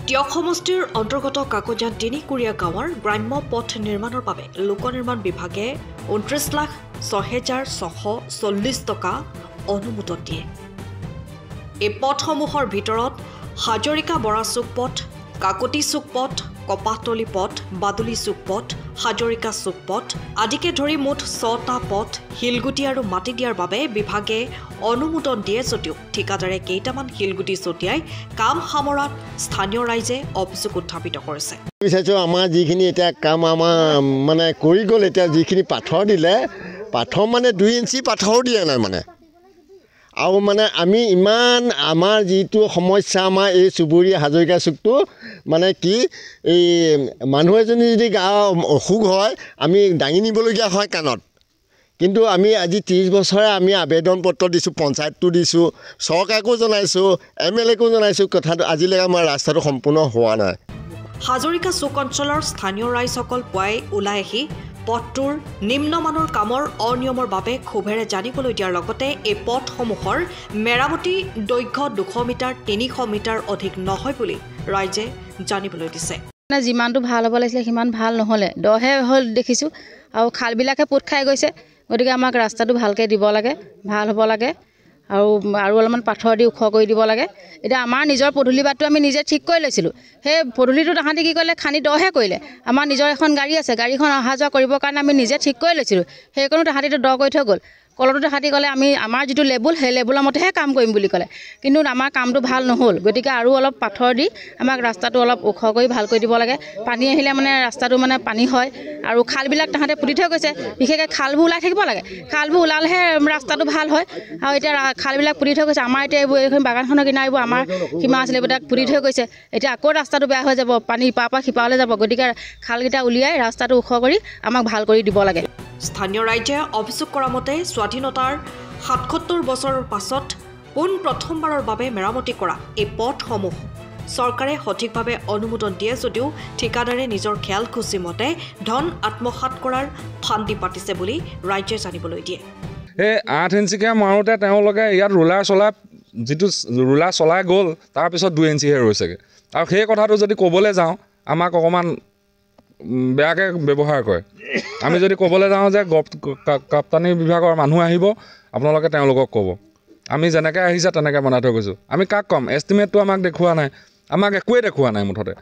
টিয়ক সমষ্টিৰ অন্তৰ্গত কাকজান তিনিকুৰীয়া গাঁৱৰ গ্ৰাম্য পথ নিৰ্মাণৰ বাবে লোক নিৰ্মাণ বিভাগে 29,06,640 টকা অনুমোদন দিয়ে। এই পথসমূহৰ ভিতৰত হাজৰিকা বৰা চুক পথ, কাকতি চুক পথ, কপাহতলী পথ, বাদুলি চুক পথ, হাজৰিকা চুক পথ আদিকে ধৰি মুঠ 6টা পথ শিলগুটি আৰু মাটি দিয়াৰ বাবে বিভাগে অনুমোদন দিয়ে যদিও ঠিকাদাৰে কেইটামান শিলগুটি ছটিয়াই কাম সামৰাত স্থানীয় ৰাইজে অভিযোগ উত্থাপিত কৰিছে। আমাৰ যিখিনি এতিয়া কাম আমাৰ মানে কৰি গ'ল, এতিয়া যিখিনি পাথৰ দিলে, পাথৰ মানে 2 ইঞ্চি পাথৰো দিয়া নাই মানে। আৰু মানে আমি ইমান আমাৰ যিটো সমস্যা আমাৰ এই চুবুৰীয়া হাজৰিকা চুকটো মানে কি এই মানুহ এজনী যদি গা অসুখ হয় আমি দাঙি নিবলগীয়া হয় কাণত। কিন্তু আমি আজি 30 বছৰে আমি আবেদন পত্ৰ দিছোঁ, পঞ্চায়তটো দিছোঁ, চৰকাৰকো জনাইছোঁ, MLAকো জনাইছোঁ, কথাটো আজিলৈকে আমাৰ ৰাস্তাটো সম্পূৰ্ণ হোৱা নাই। হাজৰিকা চুক অঞ্চলৰ স্থানীয় ৰাইজসকল পুৱাই ওলাই আহি পথটোৰ নিম্নমানৰ কামৰ অনিয়মৰ বাবে ক্ষোভেৰে জানিবলৈ দিয়াৰ লগতে এই পথসমূহৰ মেৰামতি দৈৰ্ঘ্য 200 মিটাৰ 300 মিটাৰ অধিক নহয় বুলি ৰাইজে জানিবলৈ দিছে। যিমানটো ভাল হ'ব লাগিছিলে সিমান ভাল নহ'লে, দহে হ'ল দেখিছোঁ আৰু খালবিলাকে পোত খাই গৈছে। গতিকে আমাক ৰাস্তাটো ভালকৈ দিব লাগে, ভাল হ'ব লাগে আৰু অলপমান পাথৰ দি ওখ কৰি দিব লাগে। এতিয়া আমাৰ নিজৰ পদূলি বাটটো আমি নিজে ঠিক কৰি লৈছিলোঁ, সেই পদূলিটো তাহাঁতি কি কৰিলে খান্দি দহে কৰিলে। আমাৰ নিজৰ এখন গাড়ী আছে, গাড়ীখন অহা যোৱা কৰিবৰ কাৰণে আমি নিজে ঠিক কৰি লৈছিলোঁ, সেইকণো তাহাঁতিটো দ কৰি থৈ গ'ল। কলতো তাহাঁতি ক'লে আমি আমাৰ যিটো লেবুল সেই লেবুলৰ মতেহে কাম কৰিম বুলি ক'লে, কিন্তু আমাৰ কামটো ভাল নহ'ল। গতিকে আৰু অলপ পাথৰ দি আমাক ৰাস্তাটো অলপ ওখ কৰি ভাল কৰি দিব লাগে। পানী আহিলে মানে ৰাস্তাটো মানে পানী হয় আৰু খালবিলাক তাহাঁতে পুতি থৈ গৈছে, বিশেষকৈ খালবোৰ ওলাই থাকিব লাগে, খালবোৰ ওলালেহে ৰাস্তাটো ভাল হয়। আৰু এতিয়া খালবিলাক পুতি থৈ গৈছে, আমাৰ এতিয়া এইবোৰ বাগানখনৰ কিনাৰ এইবোৰ আমাৰ সীমা আছিলে, এইবোৰ তাক পুতি থৈ গৈছে। এতিয়া আকৌ ৰাস্তাটো বেয়া হৈ যাব, পানী ইপাৰ পৰা সিপাৰলৈ যাব। গতিকে খালকেইটা উলিয়াই ৰাস্তাটো ওখ কৰি আমাক ভাল কৰি দিব লাগে। স্থানীয় ৰাইজে অভিযোগ কৰা মতে স্বাধীনতাৰ ৭৭ বছৰৰ পাছত প্ৰথমবাৰৰ বাবে মেৰামতি কৰা এই পথসমূহ চৰকাৰে সঠিকভাৱে অনুমোদন দিয়ে যদিও ঠিকাদাৰে নিজৰ খেয়াল খুচি মতে ধন আত্মসাৎ কৰাৰ ফান্দি পাতিছে বুলি ৰাইজে জানিবলৈ দিয়ে। এই 8 ইঞ্চিকৈ মাৰোঁতে তেওঁলোকে ইয়াত যিটো ৰুলাৰ চলাই গ'ল তাৰপিছত 2 ইঞ্চিহে ৰৈছেগৈ। আৰু সেই কথাটো যদি ক'বলৈ যাওঁ আমাক অকণমান বেয়াকৈ ব্যৱহাৰ কৰে। আমি যদি ক'বলৈ যাওঁ যে কাপ্তানি বিভাগৰ মানুহ আহিব, আপোনালোকে তেওঁলোকক ক'ব, আমি যেনেকৈ আহিছে তেনেকৈ বনাই থৈ গৈছোঁ। আমি কাক ক'ম? এষ্টিমেটটো আমাক দেখুওৱা নাই, আমাক একোৱেই দেখুওৱা নাই। মুঠতে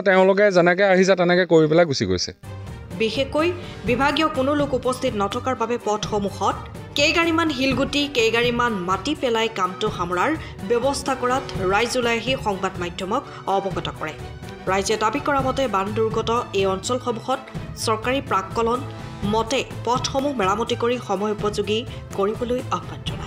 তেওঁলোকে যেনেকৈ আহিছে তেনেকৈ কৰি পেলাই গুচি গৈছে। বিশেষকৈ বিভাগীয় কোনো লোক উপস্থিত নথকাৰ বাবে পথসমূহত কেইগাড়ীমান শিলগুটি, কেইগাড়ীমান মাটি পেলাই কামটো সামৰাৰ ব্যৱস্থা কৰাত ৰাইজ ওলাই আহি সংবাদ মাধ্যমক অৱগত কৰে। ৰাইজে দাবী কৰা মতে বান দুৰ্গত এই অঞ্চলসমূহত চৰকাৰী প্ৰাক্কলন মতে পথসমূহ মেৰামতি কৰি সময় উপযোগী কৰিবলৈ আহ্বান জনায়।